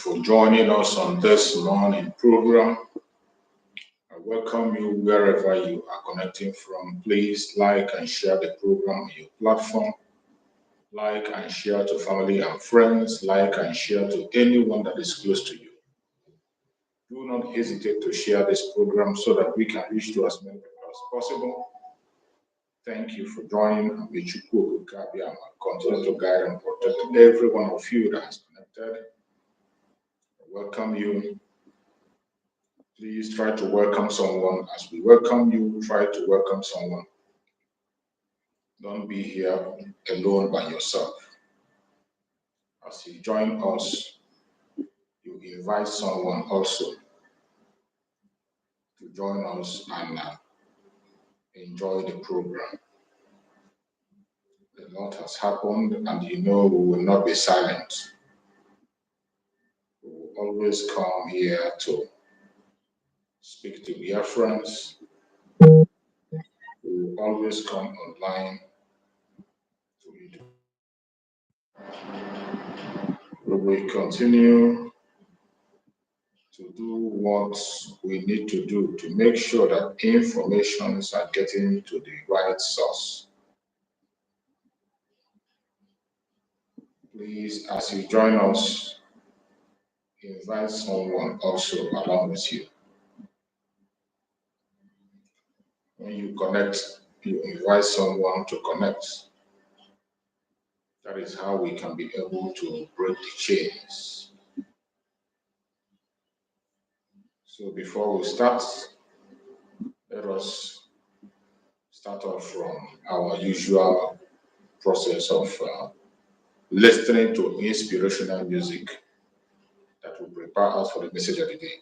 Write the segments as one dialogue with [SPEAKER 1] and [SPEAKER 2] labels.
[SPEAKER 1] for joining us on this morning program. I welcome you wherever you are connecting from. Please like and share the program on your platform. Like and share to family and friends. Like and share to anyone that is close to you. Do not hesitate to share this program so that we can reach to as many people as possible. Thank you for joining. May Chukwu continue to guide and protect every one of you that has connected. I welcome you. Please try to welcome someone. As we welcome you, try to welcome someone. Don't be here alone by yourself. As you join us, you invite someone also to join us and enjoy the program. A lot has happened, and we will not be silent. We will always come here to speak to dear friends. We will always come online to read. We will continue to do what we need to do to make sure that informations are getting to the right source. Please, as you join us, invite someone also along with you. When you connect, you invite someone to connect. That is how we can be able to break the chains. So before we start, let us start off from our usual process of listening to inspirational music that will prepare us for the message of the day.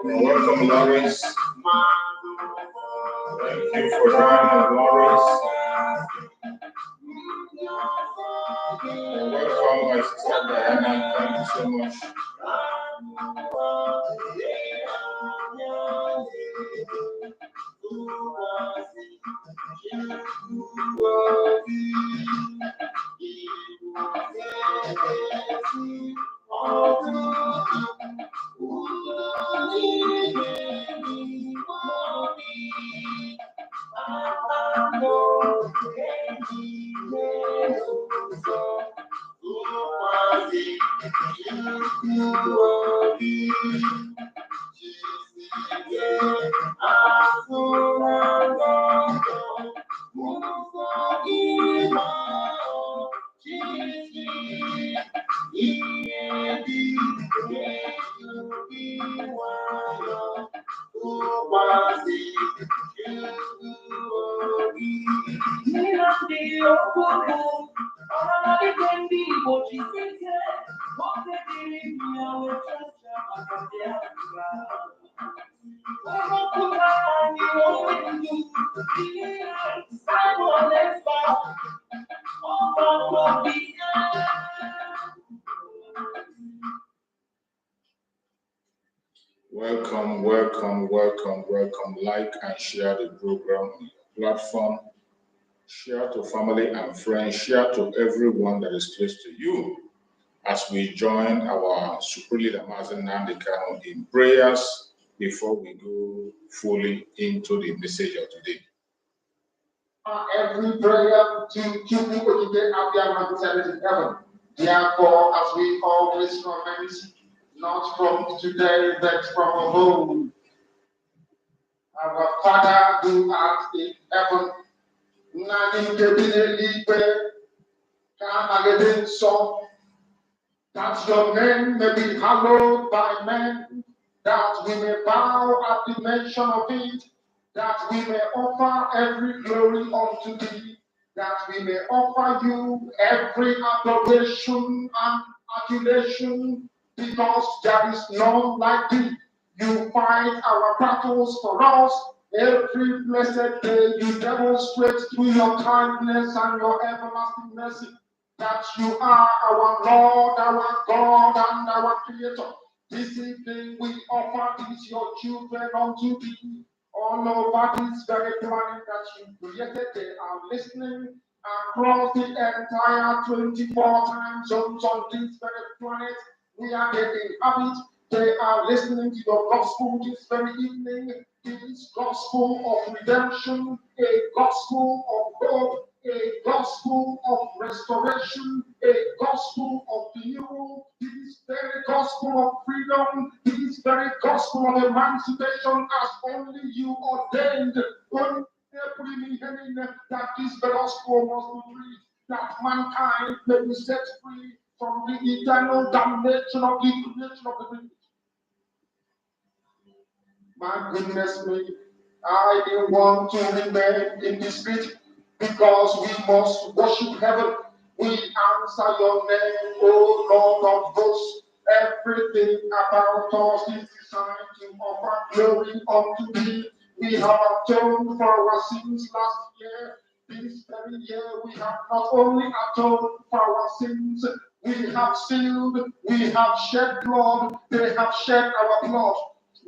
[SPEAKER 1] Welcome, Lawrence. Thank you for joining, Lawrence. Welcome, my sister Diana. Thank you so much. Welcome, welcome, welcome, welcome. Like and share the program platform. Share to family and friends. Share to everyone that is close to you as we join our Super Leader Mazen Nandekano in prayers before we go fully into the message of today?
[SPEAKER 2] Every prayer to keep people today at their mountain in heaven. Therefore, as we always commence, not from today, but from of old. Our Father who art in heaven, that your name may be hallowed by men, that we may bow at the mention of it, that we may offer every glory unto thee, that we may offer you every adoration and adulation, because there is none like thee. You fight our battles for us. Every blessed day you demonstrate through your kindness and your everlasting mercy that you are our Lord, our God, and our Creator. This evening we offer these your children unto thee. All over this very planet that you created, they are listening across the entire 24 time zones on this very planet. We are the inhabit. They are listening to your gospel this very evening. This gospel of redemption, a gospel of hope, a gospel of restoration, a gospel of renewal, this very gospel of freedom, this very gospel of emancipation as only you ordained. That this gospel must be preached, that mankind may be set free from the eternal damnation of the creation of the wicked. My goodness me, I didn't want to remain in the street because we must worship heaven. We answer your name, O Lord of hosts. Everything about us is designed to offer glory unto thee. We have atoned for our sins last year. This very year we have not only atoned for our sins, we have sealed, we have shed blood, they have shed our blood.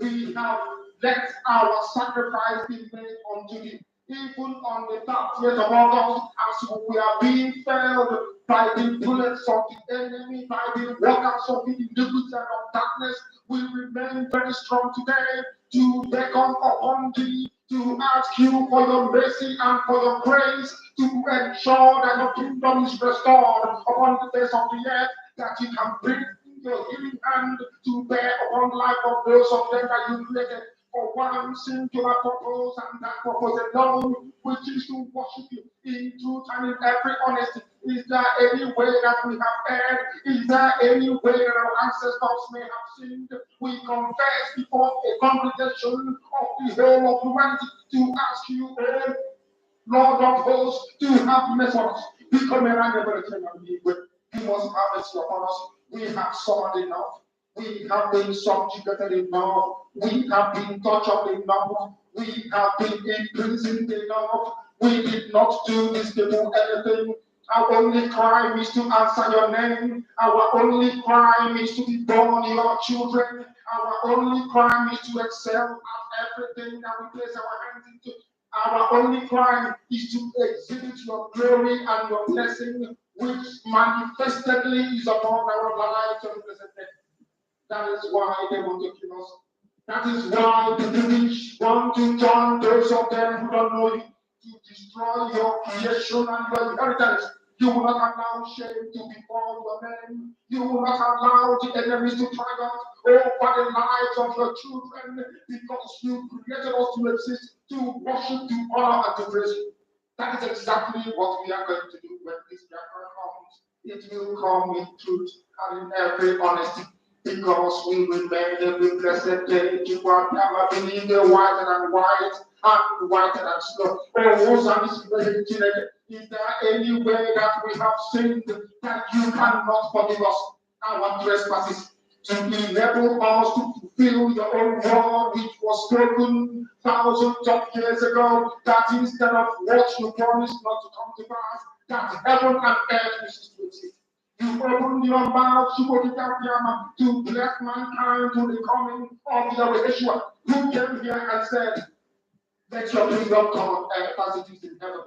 [SPEAKER 2] We have let our sacrifice be made unto thee. Even on the 30th of August, as we are being felled by the bullets of the enemy, by the workers of the iniquity and of darkness, we remain very strong today to beckon upon thee, to ask you for your mercy and for your grace, to ensure that your kingdom is restored upon the face of the earth, that you can bring your healing hand to bear upon the life of those of them that you created for one singular purpose, and that purpose alone, which is to worship you in truth and in every honesty. Is there any way that we have erred? Is there any way that our ancestors may have sinned? We confess before a congregation of the whole of humanity to ask you, Lord of hosts, to have mercy on us. Become a man everything and be with. You must have mercy upon us. We have suffered enough. We have been subjugated enough. We have been tortured enough. We have been imprisoned enough. We did not do this people anything. Our only crime is to answer your name. Our only crime is to be born your children. Our only crime is to excel at everything that we place our hands into. Our only crime is to exhibit your glory and your blessing, which manifestedly is upon our lives and present day. That is why they want to kill us. That is why the British want to turn those of them who don't know you to destroy your creation and your inheritance. You will not allow shame to befall your name. You will not allow the enemies to triumph over the lives of your children, because you created us to exist, to worship, to honor, and to praise you. That is exactly what we are going to do when this miracle comes. It will come in truth and in every honesty, because we remain every blessed day. You are never believe the whiter than white and whiter than snow. Is there any way that we have sinned that you cannot forgive us our trespasses, to enable us to fulfill your own word which was spoken thousands of years ago, that instead of what you promised not to come to pass, that heaven and earth will cease to exist? You opened your mouth to bless mankind to the coming of Yeshua, who came here and said, let your kingdom come on earth as it is in heaven.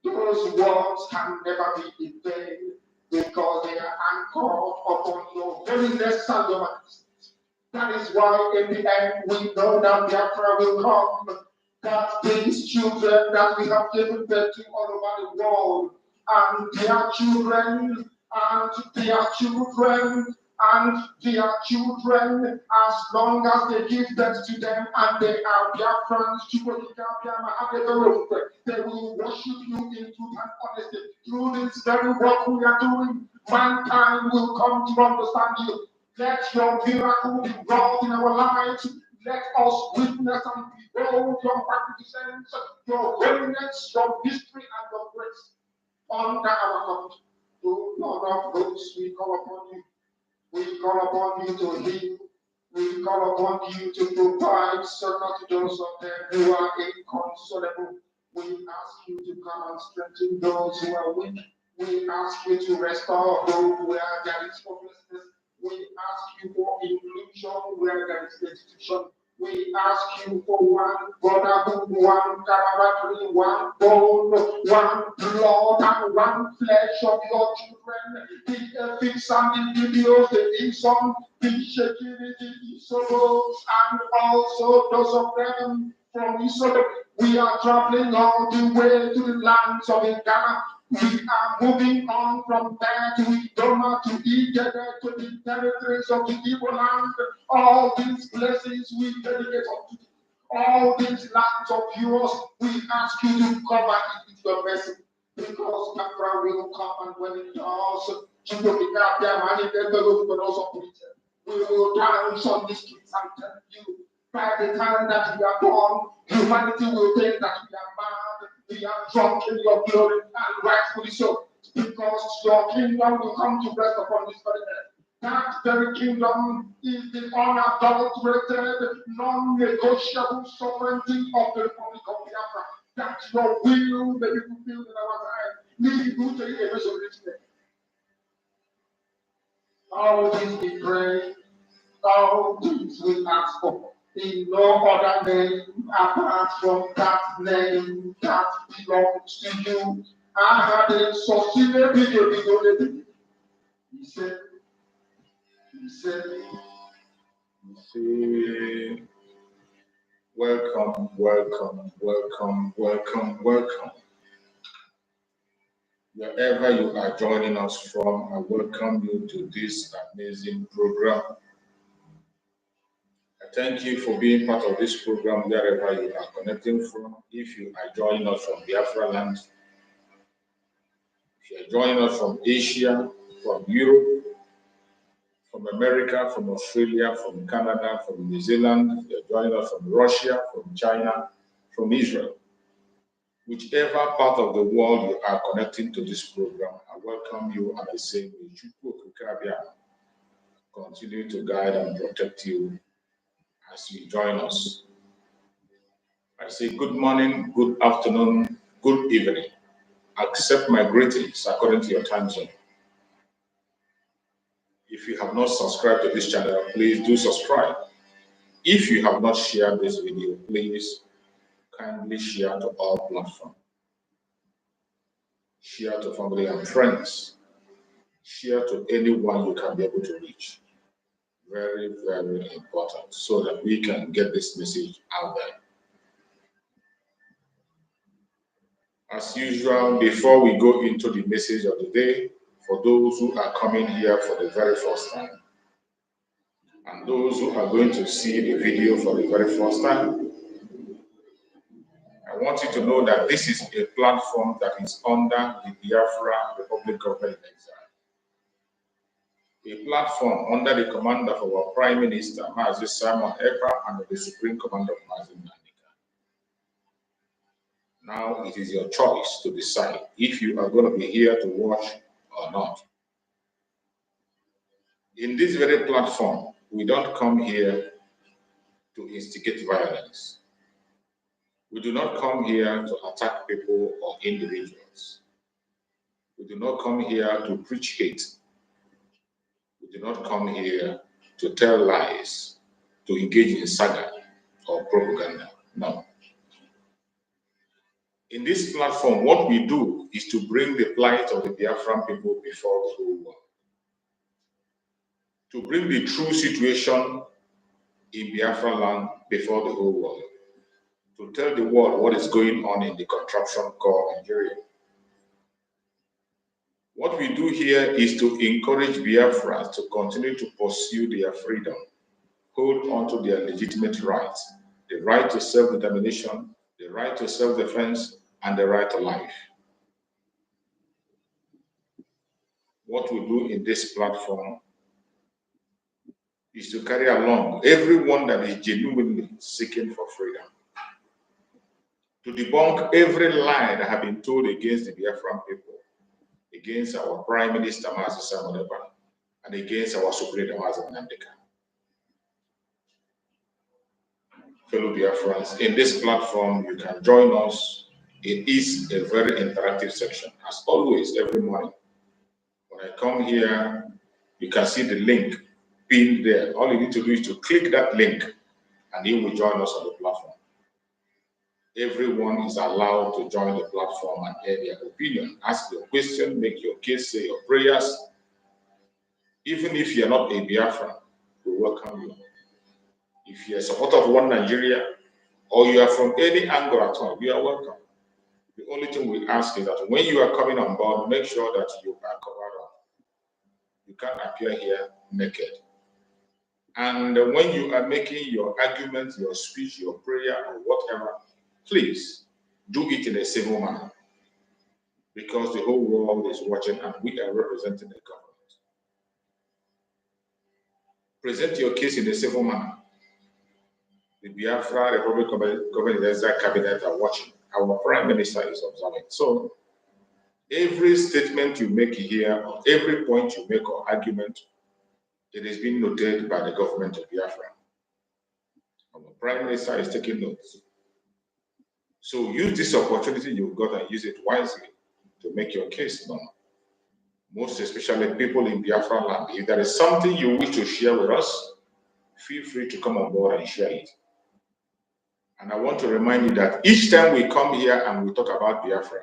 [SPEAKER 2] Those words can never be in vain, because they are anchored upon your holiness and your majesty. That is why in the end we know that Biafra will come. That these children that we have given birth to all over the world, and their children, and their children, and their children, as long as they give birth to them and they are Biafrans, they will worship you in truth and honesty. Through this very work we are doing, mankind will come to understand you. Let your miracle be wrought in our lives. Let us witness and behold your magnificence, your holiness, your mystery, and your grace under our God. O Lord of hosts, we call upon you. We call upon you to heal. We call upon you to provide succor to those of them who are inconsolable. We ask you to come and strengthen those who are weak. We ask you to restore those where there is hopelessness. We ask you for inclusion where there is destitution. We ask you for one brotherhood, one camaraderie, one bone, one blood, and one flesh of your children. The fix and the videos, the Inson, the Shekiri, the Isobos, and also those of them from Isobo. We are traveling all the way to the lands of Ghana. We are moving on from there to Idoma, to Igede, to the territories of the Igbo land. All these places we dedicate unto you. All these lands of yours, we ask you to cover it with your mercy. Because Biafra will come, and when it does, you will be out there, man, we will dance on the streets and tell you, by the time that we are born, humanity will think that we are mad, we are drunk in your glory, and rightfully so, because your kingdom will come to rest upon this very earth. That very kingdom is the unadulterated, non-negotiable sovereignty of the Republic of Biafra. That your will may be fulfilled in our time. All things we pray, all things we ask for, in no other name apart from that name that belongs to you. I had a succeeded video. He said,
[SPEAKER 1] welcome, welcome, welcome, welcome, welcome. Wherever you are joining us from, I welcome you to this amazing program. I thank you for being part of this program wherever you are connecting from. If you are joining us from Biafra land, if you are joining us from Asia, from Europe, from America, from Australia, from Canada, from New Zealand, if you are joining us from Russia, from China, from Israel, whichever part of the world you are connecting to this program, I welcome you and I say, may Chukwu continue to guide and protect you as you join us. I say good morning, good afternoon, good evening. Accept my greetings according to your time zone. If you have not subscribed to this channel, please do subscribe. If you have not shared this video, please kindly share to all platforms. Share to family and friends. Share to anyone you can be able to reach. Very, very important so that we can get this message out there. As usual, before we go into the message of the day, for those who are coming here for the very first time, and those who are going to see the video for the very first time, I want you to know that this is a platform that is under the Biafra Republic Government in Exile. A platform under the command of our Prime Minister, Mazi Simon Ekpa, and the Supreme Commander of Mazi Nanika. Now it is your choice to decide if you are going to be here to watch or not. In this very platform, we don't come here to instigate violence. We do not come here to attack people or individuals. We do not come here to preach hate. We do not come here to tell lies, to engage in saga or propaganda. No. In this platform, what we do is to bring the plight of the Biafran people before the whole world. To bring the true situation in Biafra land before the whole world, to tell the world what is going on in the contraption called Nigeria. What we do here is to encourage Biafrans to continue to pursue their freedom, hold on to their legitimate rights, the right to self-determination, the right to self-defense, and the right to life. What we do in this platform is to carry along everyone that is genuinely seeking for freedom, to debunk every lie that has been told against the Biafran people, against our Prime Minister, Mazi Samoneba, and against our Supreme Mazi Nandeka. Fellow Biafrans, in this platform, you can join us. It is a very interactive section. As always, every morning, when I come here, you can see the link pinned there. All you need to do is to click that link, and you will join us on the platform. Everyone is allowed to join the platform and air their opinion, ask your question, make your case, say your prayers. Even if you're not a Biafran, we welcome you. If you're a supporter of one Nigeria, or you are from any angle at all, you are welcome. The only thing we ask is that when you are coming on board, make sure that you are covered up. You can't appear here naked. And when you are making your argument, your speech, your prayer, or whatever, please do it in a civil manner, because the whole world is watching and we are representing the government. Present your case in a civil manner. The Biafra Republic Government Cabinet are watching. Our Prime Minister is observing. So every statement you make here, or every point you make or argument, it is being noted by the government of Biafra. Our Prime Minister is taking notes. So use this opportunity you've got and use it wisely to make your case known. Most especially people in Biafra land. If there is something you wish to share with us, feel free to come on board and share it. And I want to remind you that each time we come here and we talk about Biafra,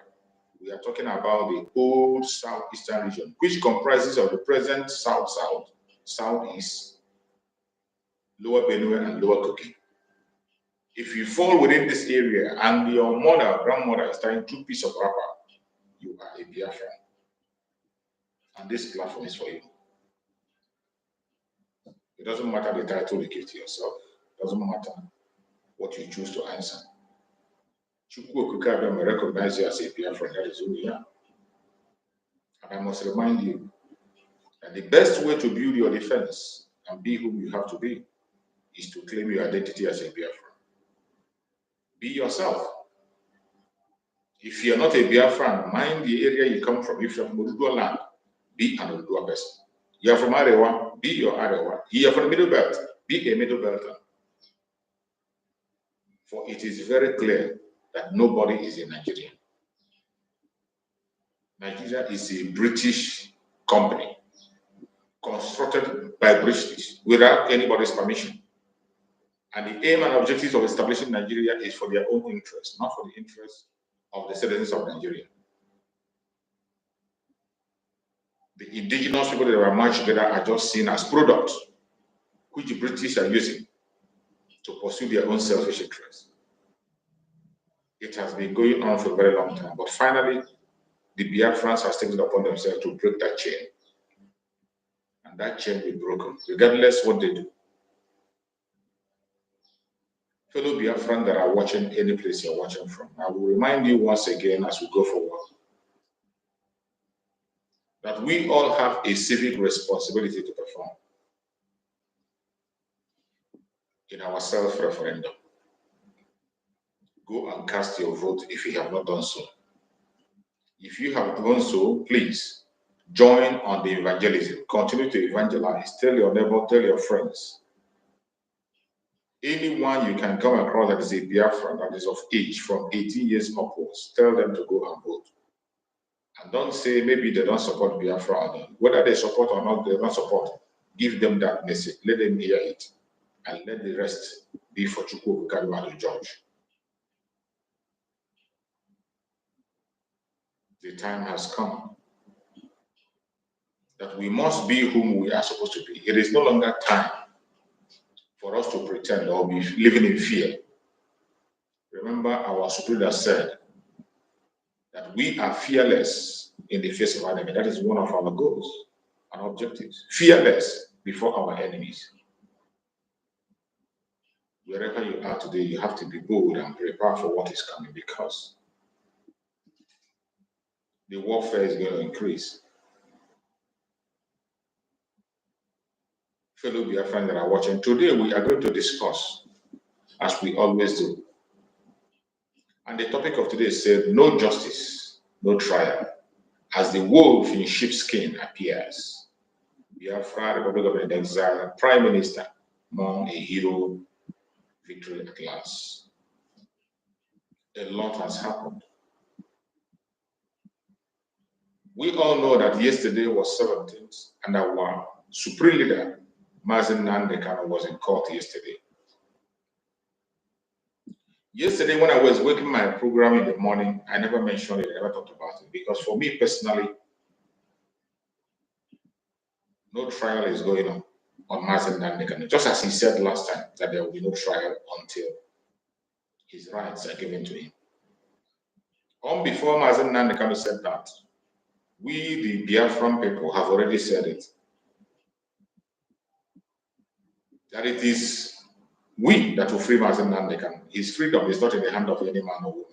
[SPEAKER 1] we are talking about the old southeastern region, which comprises of the present south-south, southeast, lower Benue, and lower Kogi. If you fall within this area and your mother, grandmother is tying 2 pieces of wrapper, you are a Biafran. And this platform is for you. It doesn't matter the title you give to yourself. It doesn't matter what you choose to answer. Chukwu Okukabia may recognize you as a Biafran. That is who we are. And I must remind you that the best way to build your defense and be whom you have to be is to claim your identity as a Biafran. Be yourself. If you're not a Biafran, mind the area you come from. If you're from Oduduwa land, be an Oduduwa person. You're from Arewa, be your Arewa. You're from the Middle Belt, be a Middle Belter. For it is very clear that nobody is a Nigerian. Nigeria is a British company constructed by British without anybody's permission. And the aim and objectives of establishing Nigeria is for their own interest, not for the interest of the citizens of Nigeria. The indigenous people that are merged together are just seen as products, which the British are using to pursue their own selfish interests. It has been going on for a very long time, but finally, the Biafrans have taken it upon themselves to break that chain. And that chain will be broken, regardless what they do. Fellow Biafrans that are watching any place you're watching from, I will remind you once again as we go forward that we all have a civic responsibility to perform in our self-referendum. Go and cast your vote if you have not done so. If you have done so, please join on the evangelism. Continue to evangelize. Tell your neighbor, tell your friends. Anyone you can come across that is a Biafran that is of age from 18 years upwards, tell them to go and vote. And don't say maybe they don't support Biafra or not. Whether they support or not, they don't support. Give them that message. Let them hear it. And let the rest be for Chukwu Okukabia to judge. The time has come that we must be whom we are supposed to be. It is no longer time for us to pretend or be living in fear. Remember, our superior said that we are fearless in the face of our enemy. That is one of our goals and objectives. Fearless before our enemies. Wherever you are today, you have to be bold and prepare for what is coming, because the warfare is going to increase. Fellow dear friends that are watching, today we are going to discuss, as we always do. And the topic of today said, no justice, no trial, as the wolf in sheepskin appears. Biafra, Republic of the Exile, Prime Minister, Mourn, a hero, victory at last. A lot has happened. We all know that yesterday was 17th, and our supreme leader, Mazen Nandekano, was in court yesterday. Yesterday, when I was working my program in the morning, I never mentioned it, I never talked about it, because for me personally, no trial is going on Mazen Nandekano, just as he said last time that there will be no trial until his rights are given to him. On before Mazen Nandekano said that, we, the Biafran people, have already said it, that it is we that will free Mazen Nandekano. His freedom is not in the hand of any man or woman.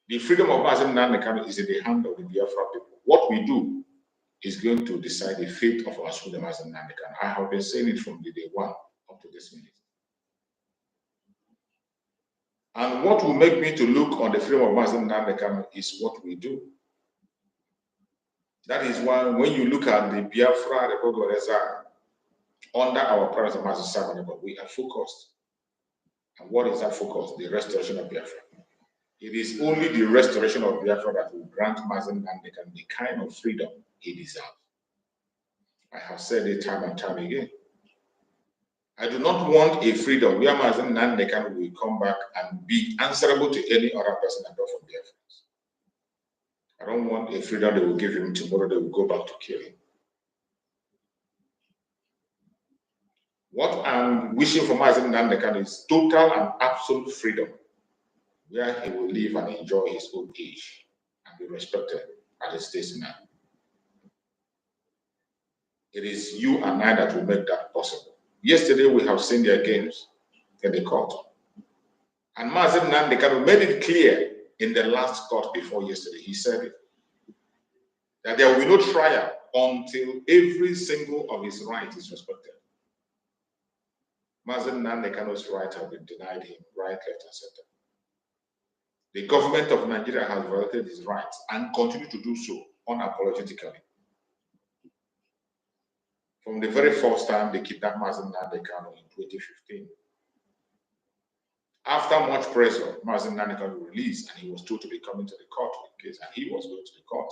[SPEAKER 1] The freedom of Mazen Nandekano is in the hand of the Biafra people. What we do is going to decide the fate of our freedom Mazen Nandekano. I have been saying it from the day one up to this minute. And what will make me to look on the freedom of Mazen Nandekano is what we do. That is why when you look at the Biafra Republic of Exile, under our parents of Mazen Nandekano, we are focused. And what is that focus? The restoration of Biafra. It is only the restoration of Biafra that will grant Mazen Nandekano the kind of freedom he deserves. I have said it time and time again. I do not want a freedom where Mazen Nandekano will come back and be answerable to any other person apart from Biafrans. I don't want a freedom they will give him tomorrow, they will go back to kill him. What I'm wishing for Mazen Nandekano is total and absolute freedom, where he will live and enjoy his old age and be respected as a statesman. It is you and I that will make that possible. Yesterday, we have seen their games in the court. And Mazen Nandekano made it clear in the last court before yesterday. He said it, that there will be no trial until every single of his rights is respected. Mazen Nandekano's right have been denied him, right, left, and center. The government of Nigeria has violated his rights and continue to do so unapologetically. From the very first time they kidnapped Mazen Nandekano in 2015. After much pressure, Mazen Nandekano was released and he was told to be coming to the court in case, and he was going to the court.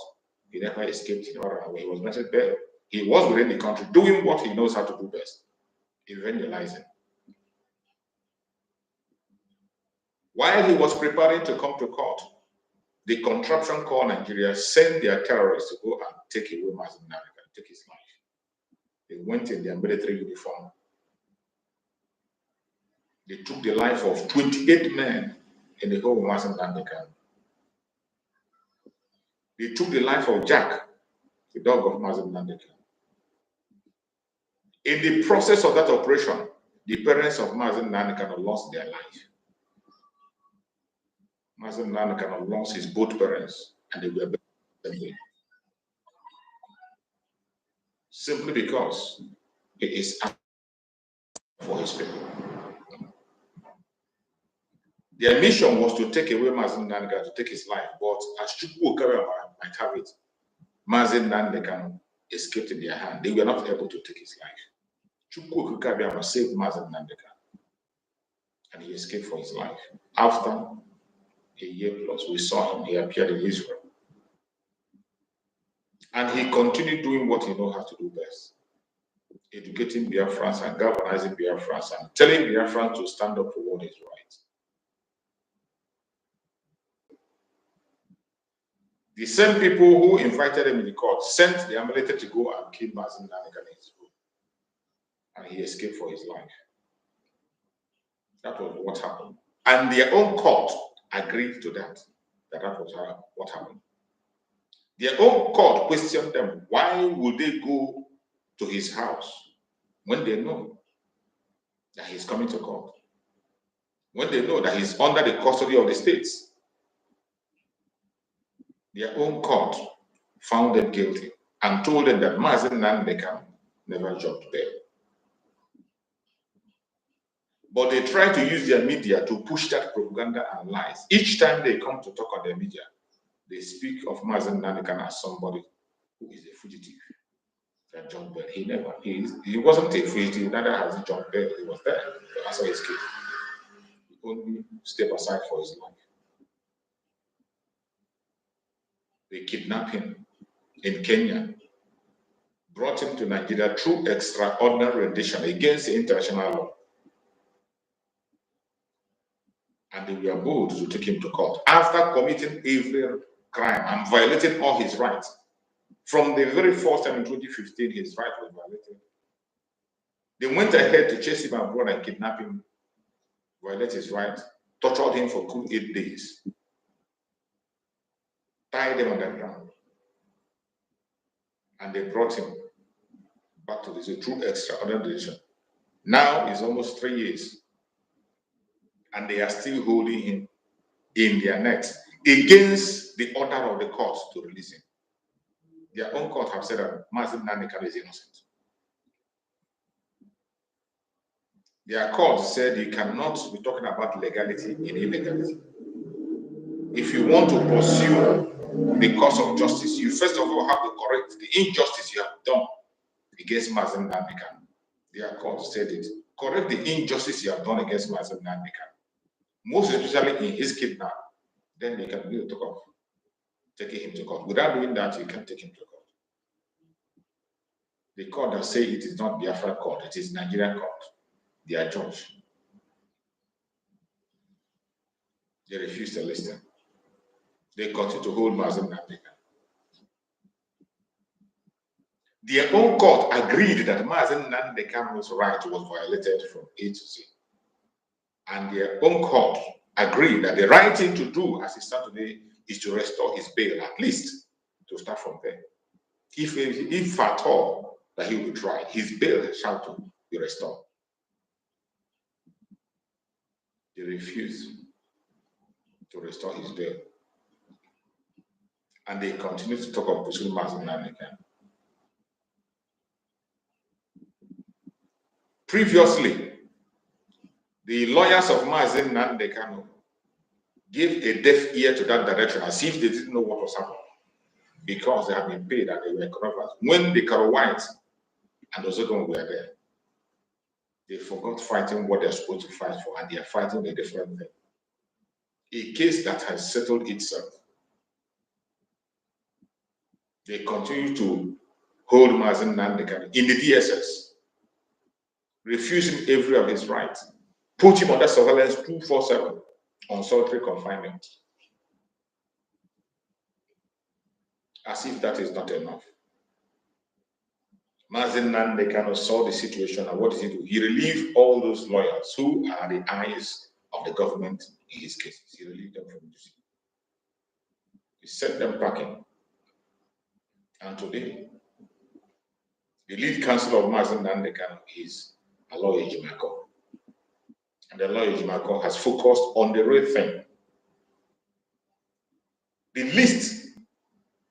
[SPEAKER 1] He never escaped, he never ran away, he was granted bail. He was within the country doing what he knows how to do best, evangelizing. While he was preparing to come to court, the contraption called Nigeria sent their terrorists to go and take away Mazen Nandekano, take his life. They went in their military uniform. They took the life of 28 men in the whole Mazen Nandekano. They took the life of Jack, the dog of Mazen Nandekano. In the process of that operation, the parents of Mazen Nandekano lost their life. Mazen Nandekano lost his both parents, and they were buried simply because he is for his people. Their mission was to take away Mazen Nandekano, to take his life, but as Chukwu Okawama might have it, Mazen Nandekano escaped in their hand. They were not able to take his life. Chukwu Okawama saved Mazen Nandekano, and he escaped for his life. After a year plus, we saw him, he appeared in Israel. And he continued doing what he knows how to do best, educating Biafrans and galvanizing Biafrans and telling Biafrans to stand up for what is right. The same people who invited him in the court sent their military to go and kill Mazen Nandekano in his room. and he escaped for his life. That was what happened. And their own court agreed to that was what happened. Their own court questioned them, why would they go to his house when they know that he's coming to court? When they know that he's under the custody of the states? Their own court found them guilty and told them that Mazen Nandekam never jumped bail. But they try to use their media to push that propaganda and lies. Each time they come to talk on their media, they speak of Mazen Nandekam as somebody who is a fugitive that jumped bail. He wasn't a fugitive, neither has he jumped bail. He was there. That's why he escaped. He only stepped aside for his life. They kidnapped him in Kenya, brought him to Nigeria through extraordinary rendition against the international law. And they were bold to take him to court after committing every crime and violating all his rights. From the very first time in 2015, his right was violated. They went ahead to chase him abroad and kidnap him, violate his rights, tortured him for 8 days, tied him on the ground, and they brought him back to this through extraordinary decision. Now it's almost 3 years, and they are still holding him in their nets against the order of the court to release him. Their own court have said that Mazen Nandekam is innocent. Their court said you cannot be talking about legality in illegality. If you want to pursue the cause of justice, you first of all have to correct the injustice you have done against Mazen Nandekam. Their court said it. Correct the injustice you have done against Mazen Nandekam, most especially in his kidnap. Then they can begin to talk of taking him to court. Without doing that, you can't take him to court. The court that say it is not Biafra court, it is Nigerian court. They are judge. They refuse to listen. They continue to hold Mazen Nandekam. Their own court agreed that Mazen Nandekam's right was violated from A to Z. And their own court agreed that the right thing to do as it stands today is to restore his bail, at least to start from there. If at all that he will try, his bail shall to be restored. They refuse to restore his bail. And they continue to talk of pursuing Mazen Nandekam. Previously, the lawyers of Mazen Nandekam gave a deaf ear to that direction as if they didn't know what was happening, because they had been paid and they were corrupt. When the Karo White and Ozogon were there, they forgot fighting what they're supposed to fight for, and they are fighting a different thing. A case that has settled itself. They continue to hold Mazen Nandekam in the DSS, refuse him every of his rights, put him under surveillance 24/7 on solitary confinement. As if that is not enough. Mazen Nandekam saw the situation, and what did he do? He relieved all those lawyers who are the eyes of the government in his cases. He relieved them from duty. He sent them packing. And today, the lead counsel of Mazen Nandekam is Aloy Ejimako. And Aloy Ejimako has focused on the real thing. The least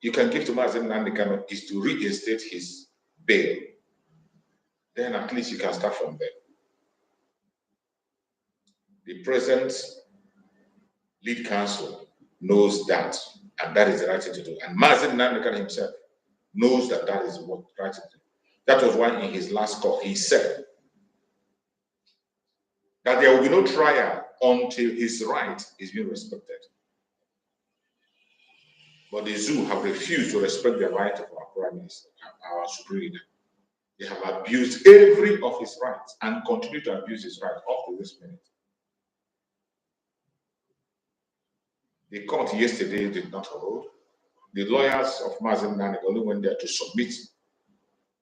[SPEAKER 1] you can give to Mazen Nandekam is to reinstate his bail. Then at least you can start from there. The present lead counsel knows that, and that is the right thing to do. And Mazen Nandekam himself knows that that is what right thing to do. That was why in his last court he said that there will be no trial until his right is being respected. But the zoo have refused to respect the right of our prime minister, our supreme leader. They have abused every of his rights and continue to abuse his rights up to this minute. The court yesterday did not hold. The lawyers of Mazen Nandekam only went there to submit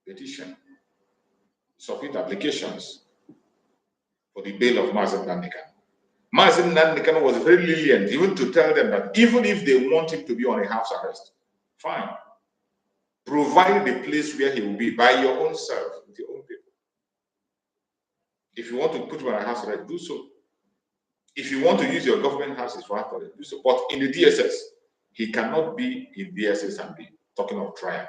[SPEAKER 1] petition. submit applications for the bail of Mazen Nandekan. Mazen Nandekan was very lenient, even to tell them that even if they want him to be on a house arrest, fine. Provide the place where he will be by your own self, with your own people. If you want to put him on a house arrest, do so. If you want to use your government houses for house arrest, do so. But in the DSS, he cannot be in DSS and be talking of trial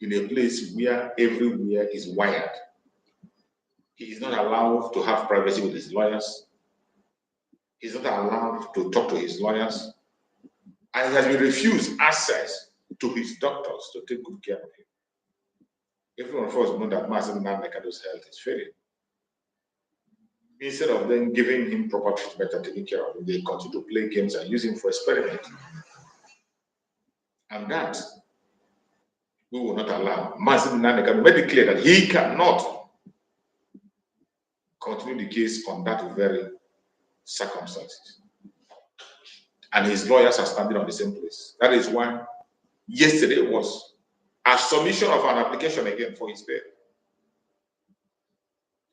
[SPEAKER 1] in a place where everywhere is wired. He is not allowed to have privacy with his lawyers. He's not allowed to talk to his lawyers. And he has been refused access to his doctors to take good care of him. Every one of us know that Mazen Nandekado's health is failing. Instead of them giving him proper treatment and taking care of him, they continue to play games and use him for experiment. And that we will not allow. Mazen Nandekado made it clear that he cannot continue the case on that very circumstances. And his lawyers are standing on the same place. That is why yesterday was a submission of an application again for his bail.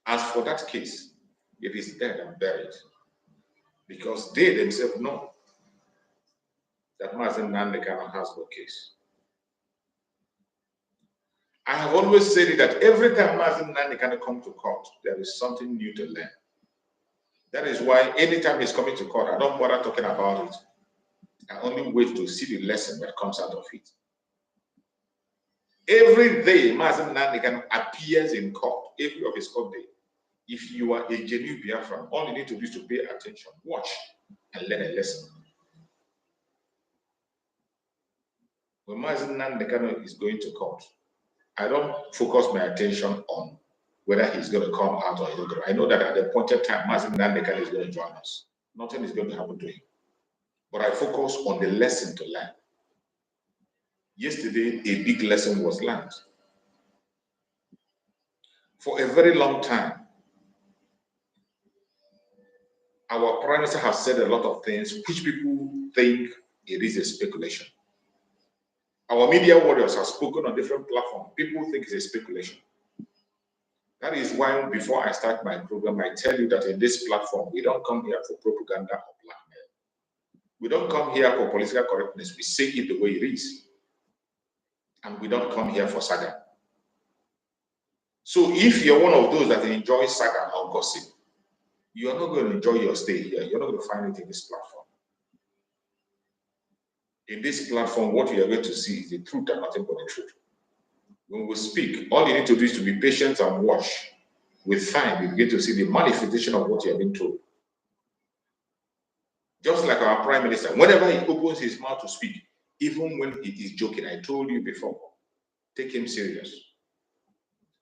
[SPEAKER 1] As for that case, it is dead and buried, because they themselves know that Mazen Nandekano has no case. I have always said that every time Mazen Nandekano comes to court, there is something new to learn. That is why anytime he's coming to court, I don't bother talking about it. I only wait to see the lesson that comes out of it. Every day, Mazen Nandekano appears in court, every of his court day. If you are a genuine Biafran, all you need to do is to pay attention, watch, and learn a lesson. When Mazen Nandekano is going to court, I don't focus my attention on whether he's going to come out or he's not going to. I know that at the appointed time, Mazen Nandekano is going to join us. Nothing is going to happen to him. But I focus on the lesson to learn. Yesterday, a big lesson was learned. For a very long time, our Prime Minister has said a lot of things which people think it is a speculation. Our media warriors have spoken on different platforms. People think it's a speculation. That is why before I start my program, I tell you that in this platform, we don't come here for propaganda or blackmail. We don't come here for political correctness. We say it the way it is. And we don't come here for saga. So if you're one of those that enjoy saga or gossip, you are not going to enjoy your stay here. You're not going to find it in this platform. In this platform, what you are going to see is the truth and nothing but the truth. When we speak, all you need to do is to be patient and watch. With time, you begin to see the manifestation of what you have been told. Just like our Prime Minister, whenever he opens his mouth to speak, even when he is joking, I told you before, take him serious.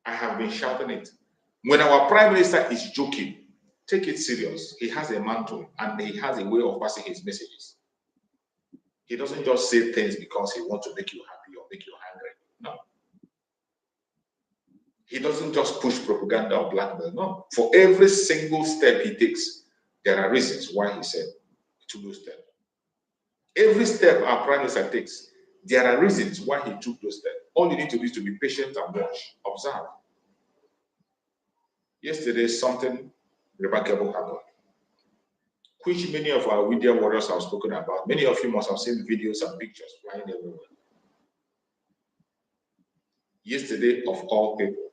[SPEAKER 1] I have been shouting it. When our Prime Minister is joking, take it serious. He has a mantle and he has a way of passing his messages. He doesn't just say things because he wants to make you happy or make you angry. No. He doesn't just push propaganda or blackmail. No. For every single step he takes, there are reasons why he said to those steps. Every step our Prime Minister takes, there are reasons why he took those steps. All you need to do is to be patient and watch, observe. Yesterday, something remarkable happened, which many of our media warriors have spoken about. Many of you must have seen videos and pictures flying everywhere. Yesterday, of all people,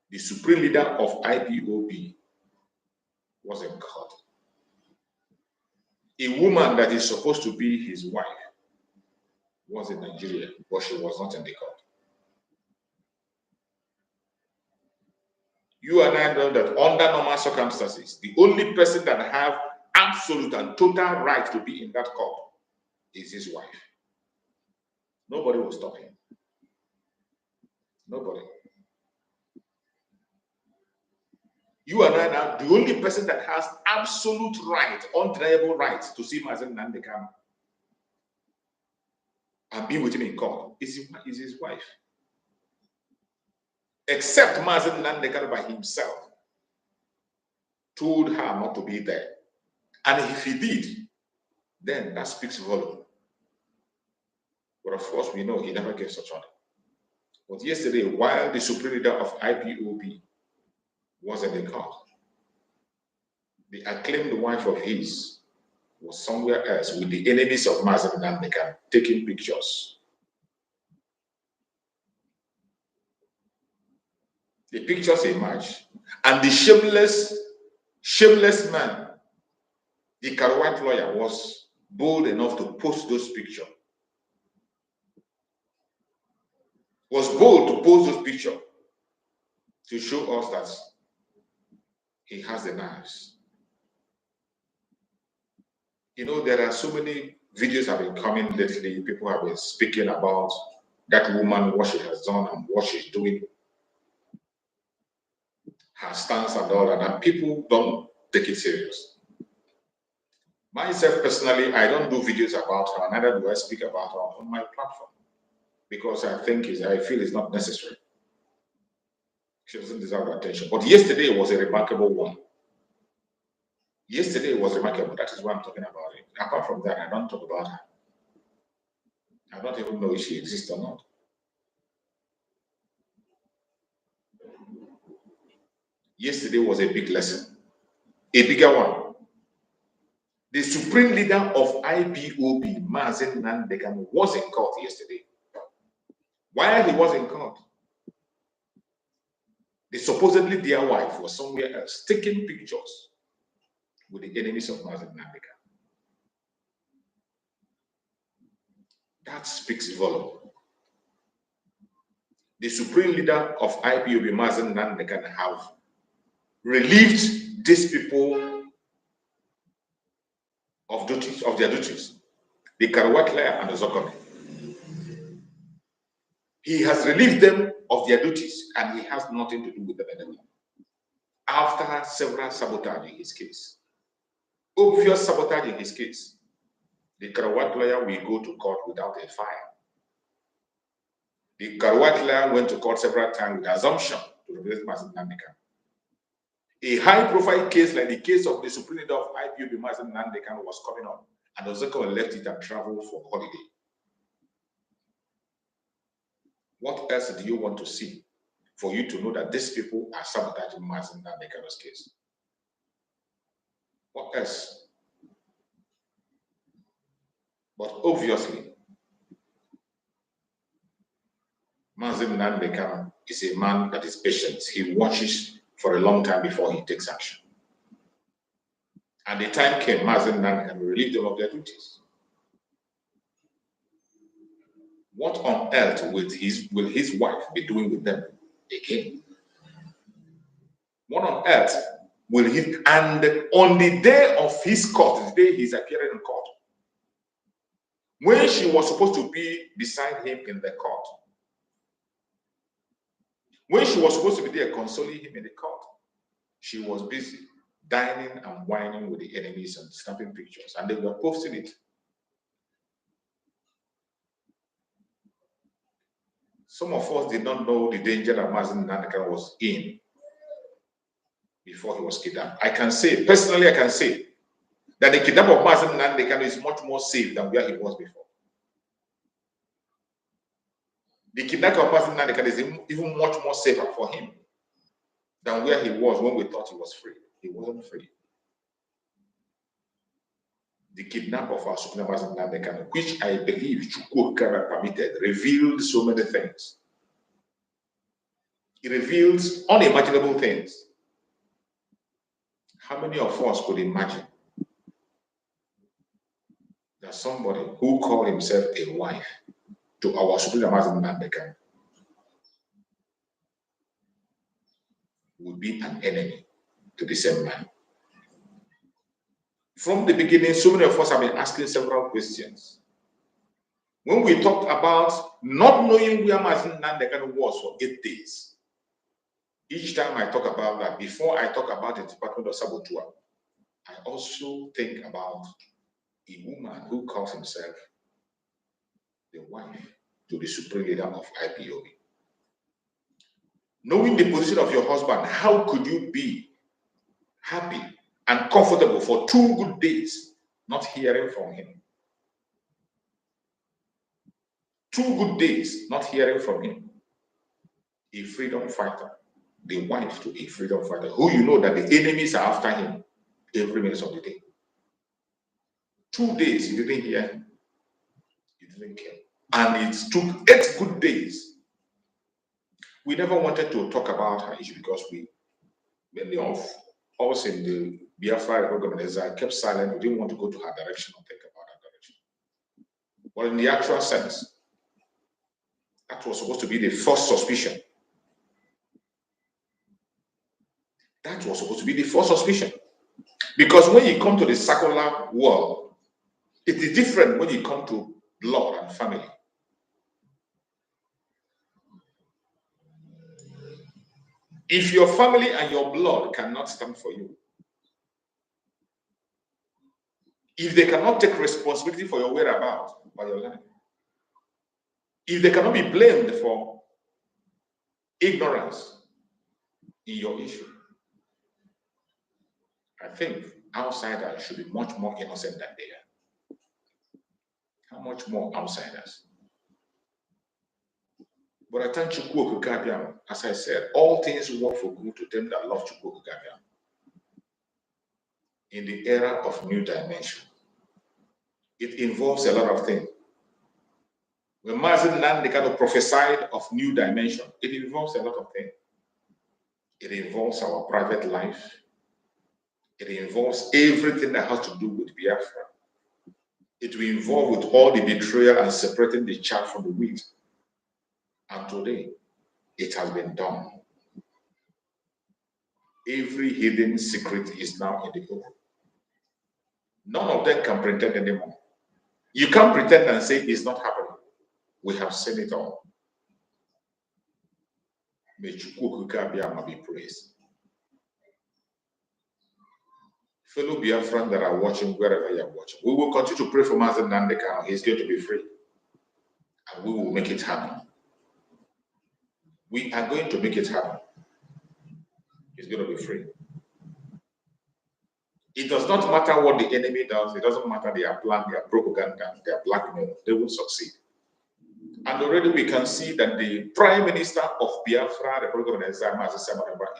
[SPEAKER 1] the supreme leader of IPOB was in court. A woman that is supposed to be his wife was in Nigeria, but she was not in the court. You and I know that under normal circumstances, the only person that have absolute and total right to be in that court is his wife. Nobody will stop him. Nobody. You and I now, the only person that has absolute right, undeniable right to see Mazen Nandekano and be with him in court is his wife. Except Mazen Nandekano by himself told her not to be there. And if he did, then that speaks volume. But of course, we know he never gave such order. But yesterday, while the supreme leader of IPOB was at the court, the acclaimed wife of his was somewhere else with the enemies of Mazen Namdekan taking pictures. The pictures emerged, and the shameless man, the Karawat lawyer, was bold enough to post those pictures. Was bold to post those pictures to show us that he has the nerves. You know, there are so many videos have been coming lately. People have been speaking about that woman, what she has done and what she's doing, her stance and all that, and people don't take it serious. Myself personally, I don't do videos about her, neither do I speak about her on my platform, because I feel it's not necessary. She doesn't deserve attention. But yesterday was a remarkable one. Yesterday was remarkable. That is why I'm talking about it. Apart from that, I don't talk about her. I don't even know if she exists or not. Yesterday was a big lesson, a bigger one. The supreme leader of IPOB, Mazen Nandekan, was in court yesterday. While he was in court, the supposedly dear wife was somewhere else taking pictures with the enemies of Mazen Nandekan. That speaks volume. The supreme leader of IPOB, Mazen Nandekan, have relieved these people of their duties, the Karawatler and the Zokone. He has relieved them of their duties, and he has nothing to do with them anymore. After several sabotage in his case, obvious sabotage in his case, the Karawat lawyer will go to court without a file. The Karawat lawyer went to court several times with assumption to represent Mazen Nandekan. A high-profile case like the case of the supreme leader of IPOB, Mazen Nandekan, was coming on, and Ozeko left it and traveled for holiday. What else do you want to see for you to know that these people are sabotaging Mazen Nandekan's case? What else? But obviously, Mazen Nandekan is a man that is patient. He watches for a long time before he takes action. And the time came, Mazen Nandekan relieved them of their duties. What on earth will his wife be doing with them again? What on earth will he? And on the day of his court, the day he's appearing in court, when she was supposed to be beside him in the court, when she was supposed to be there consoling him in the court, she was busy dining and whining with the enemies and snapping pictures, and they were posting it. Some of us did not know the danger that Mazen Nandekan was in before he was kidnapped. I can say, personally, I can say that the kidnapping of Mazen Nandekan is much more safe than where he was before. The kidnapping of Mazen Nandekan is even much more safer for him than where he was when we thought he was free. He wasn't free. The kidnap of our Supreme Mazen Nandekan, which I believe Chukwuka permitted, revealed so many things. It reveals unimaginable things. How many of us could imagine that somebody who called himself a wife to our Supreme Mazen Nandekan would be an enemy to the same man? From the beginning, so many of us have been asking several questions. When we talked about not knowing where Mazen Nandekan was for 8 days, each time I talk about that, before I talk about the Department of Saboteur, I also think about a woman who calls himself the wife to the supreme leader of IPOB. Knowing the position of your husband, how could you be happy and comfortable for 2 good days not hearing from him? 2 good days not hearing from him. a freedom fighter, the wife to a freedom fighter, who you know that the enemies are after him every minute of the day. 2 days you didn't hear, you didn't care. And it took 8 good days. We never wanted to talk about her issue because many of us in the Biafra organization kept silent. We didn't want to go to her direction or think about her direction. But in the actual sense, that was supposed to be the first suspicion. That was supposed to be the first suspicion. Because when you come to the secular world, it is different when you come to blood and family. If your family and your blood cannot stand for you, if they cannot take responsibility for your whereabouts or your life, if they cannot be blamed for ignorance in your issue, I think outsiders should be much more innocent than they are. How much more outsiders? But I thank Chukwu Okikabiam, as I said, all things work for good to them that love Chukwu Okikabiam. In the era of new dimension, it involves a lot of things. When Mazen Nandi kind of prophesied of new dimension, it involves a lot of things. It involves our private life. It involves everything that has to do with Biafra. It will involve with all the betrayal and separating the chaff from the wheat. And today, it has been done. Every hidden secret is now in the open. None of them can pretend anymore. You can't pretend and say it's not happening. We have seen it all. May Chukwu Okikabiam be praised. Fellow Biafran that are watching, wherever you're watching, we will continue to pray for Mazen Nandeka. He's going to be free. And we will make it happen. We are going to make it happen. He's going to be free. It does not matter what the enemy does. It doesn't matter their plan, their propaganda, their blackmail. They will succeed. And already we can see that the Prime Minister of Biafra, the Republic of Nigeria,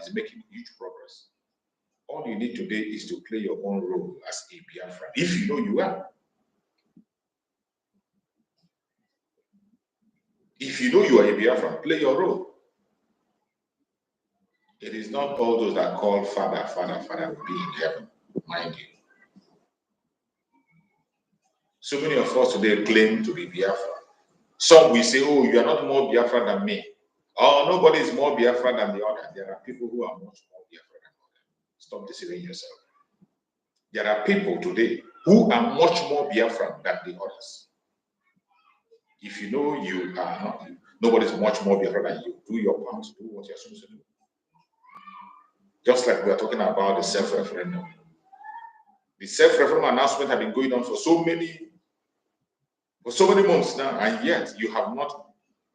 [SPEAKER 1] is making huge progress. All you need today is to play your own role as a Biafran, if you know you are. If you know you are a Biafran, play your role. It is not all those that call Father, Father, Father will be in heaven, mind you. So many of us today claim to be Biafra. Some will say, oh, you are not more Biafra than me. Oh, nobody is more Biafra than the other. There are people who are much more Biafra than others. Stop deceiving yourself. There are people today who are much more Biafra than the others. If you know you are not, nobody is much more Biafra than you, do your part, do what you're supposed to do. Just like we are talking about the self-referendum. The self-referendum announcement has been going on for so many months now, and yet you have not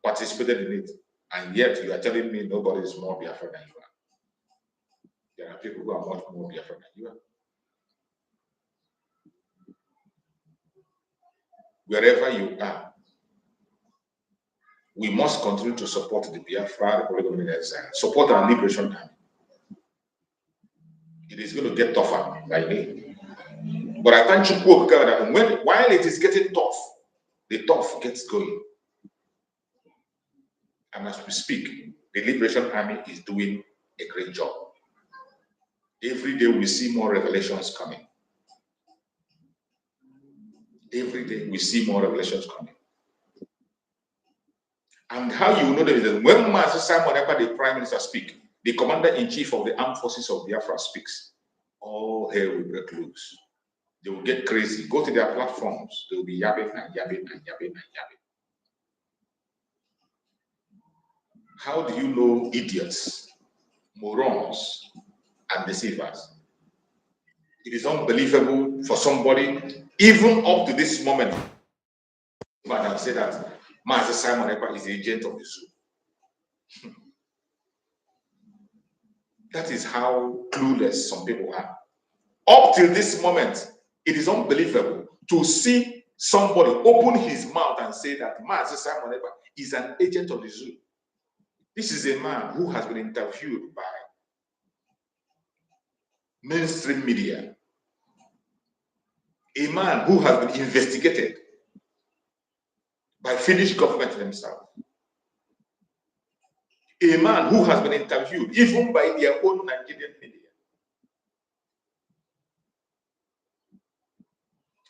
[SPEAKER 1] participated in it. And yet you are telling me nobody is more Biafra than you are. There are people who are much more Biafra than you are. Wherever you are, we must continue to support the Biafra Republic of Nigeria, support our liberation army. It is going to get tougher by day. But I thank Chukwu Okikabiam that while it is getting tough, the tough gets going. And as we speak, the Liberation Army is doing a great job. Every day we see more revelations coming. Every day we see more revelations coming. And how you know that is that when Master Simon Ekpa, the Prime Minister, speaks, the Commander-in-Chief of the Armed Forces of Biafra speaks, all hell will break loose. They will get crazy. Go to their platforms. They will be yabbing and yabbing and yabbing and yabbing. How do you know idiots, morons, and deceivers? It is unbelievable for somebody, even up to this moment, and say that Master Simon Ekpa is the agent of the zoo. That is how clueless some people are. Up till this moment, it is unbelievable to see somebody open his mouth and say that Master Simon Ekpa is an agent of the zoo. This is a man who has been interviewed by mainstream media, a man who has been investigated by Finnish government themselves, a man who has been interviewed even by their own Nigerian media,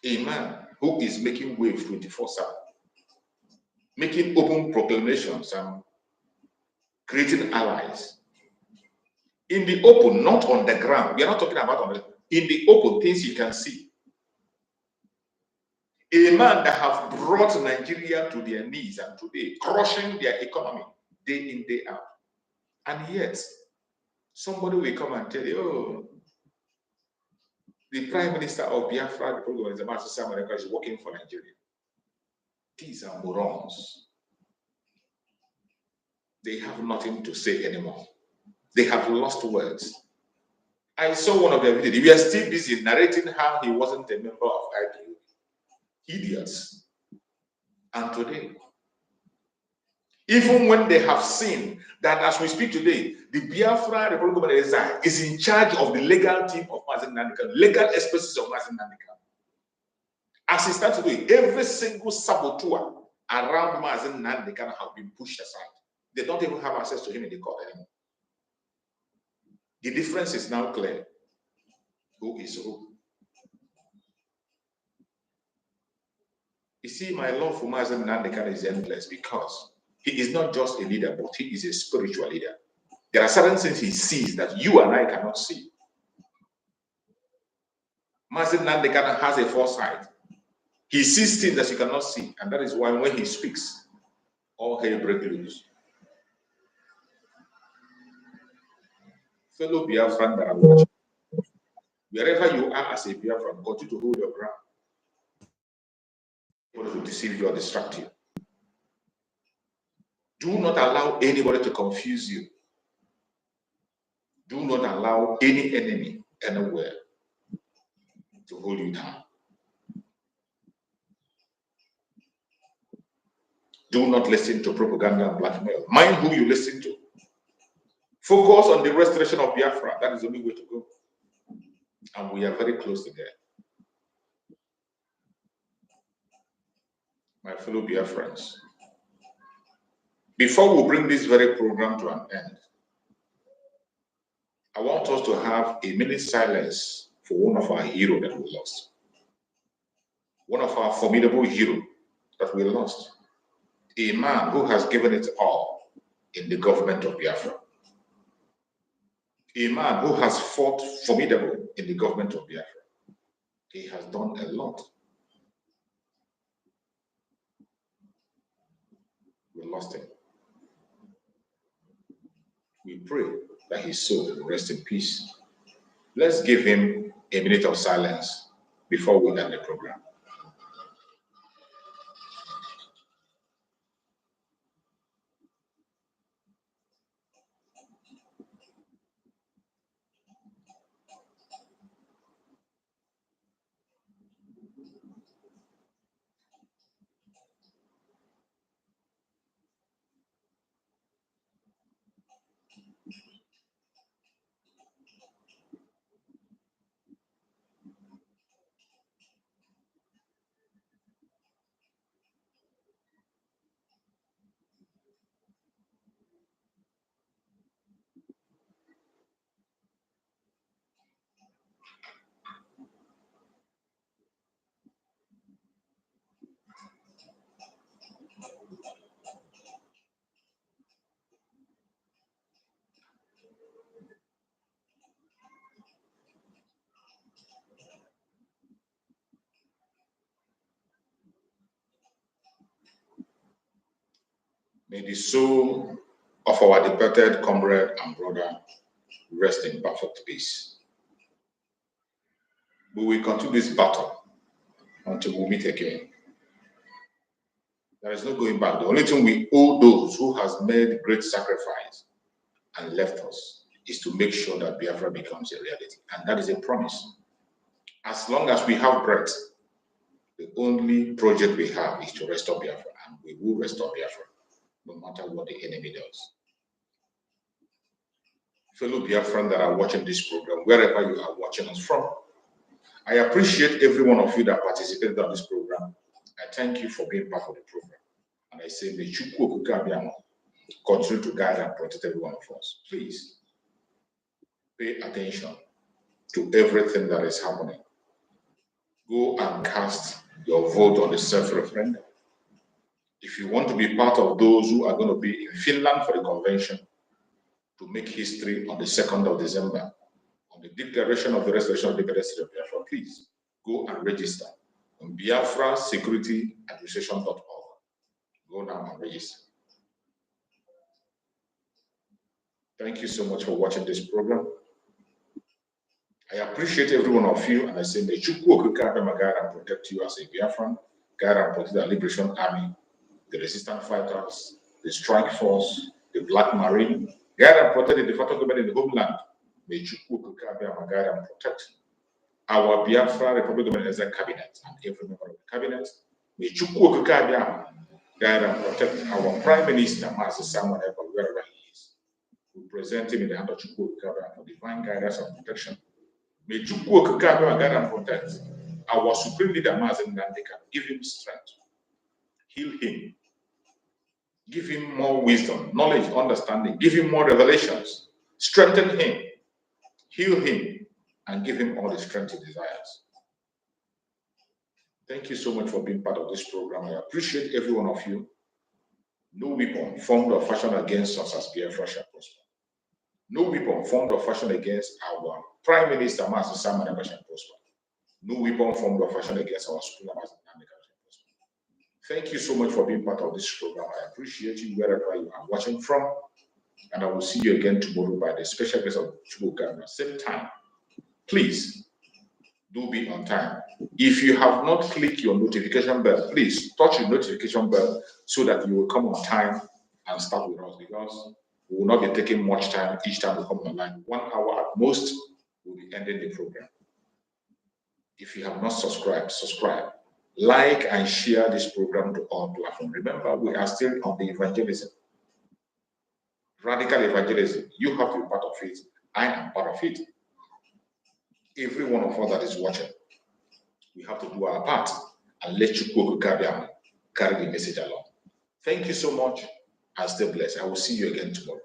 [SPEAKER 1] a man who is making waves 24/7, making open proclamations and creating allies in the open, not on the ground. We are not talking about in the open, things you can see. A man that have brought Nigeria to their knees and today crushing their economy day in, day out. And yet, somebody will come and tell you, oh, the Prime Minister of Biafra, the program is about to America is working for Nigeria. These are morons. They have nothing to say anymore. They have lost words. I saw one of their videos. We are still busy narrating how he wasn't a member of IPU. Idiots. And today, even when they have seen that as we speak today, the Biafra Republic is in charge of the legal team of Mazen Nandika, legal expertise of Mazen Nandika. As it starts today, every single saboteur around Mazen Nandika have been pushed aside. They don't even have access to him in the court anymore. The difference is now clear. Who is who? You see, my love for Mazen Nandika is endless because he is not just a leader, but he is a spiritual leader. There are certain things he sees that you and I cannot see. Mazen Nandika has a foresight. He sees things that you cannot see, and that is why when he speaks, all hell breaks loose. Fellow Biafran that are watching, wherever you are as a Biafran, continue to hold your ground. Anybody to deceive you or distract you. Do not allow anybody to confuse you. Do not allow any enemy anywhere to hold you down. Do not listen to propaganda and blackmail. Mind who you listen to. Focus on the restoration of Biafra. That is the only way to go. And we are very close to that. My fellow Biafrans, before we bring this very program to an end, I want us to have a minute silence for one of our heroes that we lost. One of our formidable heroes that we lost. A man who has given it all in the government of Biafra. A man who has fought formidable in the government of Biafra. He has done a lot. We lost him. We pray that his soul will rest in peace. Let's give him a minute of silence before we end the program. May the soul of our departed comrade and brother rest in perfect peace. We will continue this battle until we meet again. There is no going back. The only thing we owe those who has made great sacrifice and left us is to make sure that Biafra becomes a reality. And that is a promise. As long as we have breath, the only project we have is to restore Biafra. And we will restore Biafra, no matter what the enemy does. fellow Biafran that are watching this program, wherever you are watching us from. I appreciate every one of you that participated on this program. I thank you for being part of the program. And I say, may Chukwu Okike Abiama continue to guide and protect every one of us. Please pay attention to everything that is happening. Go and cast your vote on the self-referendum. If you want to be part of those who are going to be in Finland for the convention to make history on the 2nd of December, on the declaration of the restoration of the independence of Biafra, please go and register on biafrasecurityadministration.org. Go now and register. Thank you so much for watching this program. I appreciate every one of you, and I say, may Chukwu Okike Abiama guide and protect you as a Biafran, guide and protect the Liberation Army, the resistance fighters, the strike force, the Black Marine, guide and protect the de facto government in the homeland. May Chukwu Okike Abiama guide and protect our Biafra Republic Government as a cabinet and every member of the cabinet. May Chukwu Okike Abiama guide and protect our Prime Minister, Master Samuel Ekpa, wherever he is. We present him in the hand of Chukwu Okike Abiama for divine guidance and protection. May Chukwu Okike Abiama guide and protect our Supreme Leader, Master Nandika. Give him strength, heal him, give him more wisdom, knowledge, understanding, give him more revelations, strengthen him, heal him, and give him all the strength he desires. Thank you so much for being part of this program. I appreciate every one of you. No weapon formed or fashioned against us as Biafra shall prosper. No weapon formed or fashioned against our Prime Minister, Master Samuel Ekpa, shall prosper. No weapon formed or fashioned against our Supreme Master Nandika shall prosper. Thank you so much for being part of this program. I appreciate you wherever you are watching from. And I will see you again tomorrow by the special grace of Chukwu Okike Abiama. Same time. Please do be on time. If you have not clicked your notification bell, please touch the notification bell so that you will come on time and start with us, because we will not be taking much time each time we come online. 1 hour at most, we'll be ending the program. If you have not subscribed, subscribe, like and share this program to all platforms. Remember, we are still on the evangelism, radical evangelism. You have to be part of it. I am part of it. Every one of us that is watching, we have to do our part and let Chukwu Okike Abiama carry the message along. Thank you so much and stay blessed. I will see you again tomorrow.